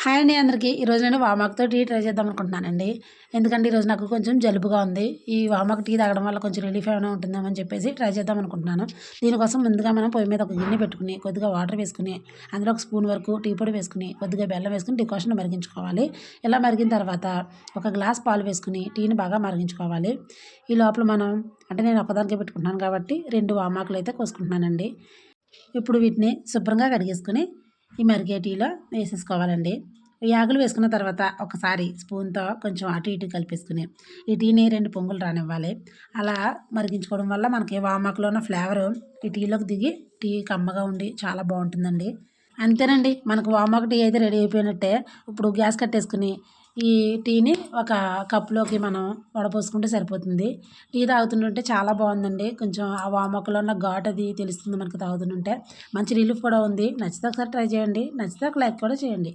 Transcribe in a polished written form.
Hi అండి అందరికీ. ఈరోజు నేను వామాకుతో టీ ట్రై చేద్దాం అనుకుంటున్నానండి. ఎందుకంటే ఈరోజు నాకు కొంచెం జలుబుగా ఉంది. ఈ వామాకు టీ తాగడం వల్ల కొంచెం రిలీఫ్ ఏమైనా ఉంటుందేమో అని చెప్పేసి ట్రై చేద్దాం అనుకుంటున్నాను. దీనికోసం ముందుగా మనం పొయ్యి మీద ఒక గిన్నె పెట్టుకుని, కొద్దిగా వాటర్ వేసుకుని, అందులో ఒక స్పూన్ వరకు టీ పొడి వేసుకుని, కొద్దిగా బెల్లం వేసుకుని డికాషన్ మరిగించుకోవాలి. ఇలా మరిగిన తర్వాత ఒక గ్లాస్ పాలు వేసుకుని టీని బాగా మరిగించుకోవాలి. ఈ లోపల మనం నేను ఒక్కదానికే పెట్టుకుంటున్నాను కాబట్టి 2 వామాకులు అయితే కోసుకుంటున్నానండి. ఇప్పుడు వీటిని శుభ్రంగా కడిగేసుకొని ఈ మరిగే టీలో వేసేసుకోవాలండి. ఈ ఆకులు వేసుకున్న తర్వాత ఒకసారి స్పూన్తో కొంచెం అటు ఇటు కలిపేసుకుని ఈ టీని 2 పొంగులు రానివ్వాలి. అలా మరిగించుకోవడం వల్ల మనకి వామాకులో ఉన్న ఫ్లేవరు ఈ టీలోకి దిగి టీ కమ్మగా ఉండి చాలా బాగుంటుందండి. అంతేనండి, మనకు వామాకు టీ అయితే రెడీ అయిపోయినట్టే. ఇప్పుడు గ్యాస్ కట్టేసుకుని ఈ టీని ఒక కప్లోకి మనం వడపోసుకుంటే సరిపోతుంది. టీ తాగుతుంటే చాలా బాగుందండి. కొంచెం ఆ వామాకులో ఉన్న ఘాటు అది తెలుస్తుంది మనకు తాగుతుంటే. మంచి రిలీఫ్ కూడా ఉంది. నచ్చితే ఒకసారి ట్రై చేయండి. నచ్చితే ఒక లైక్ కూడా చేయండి.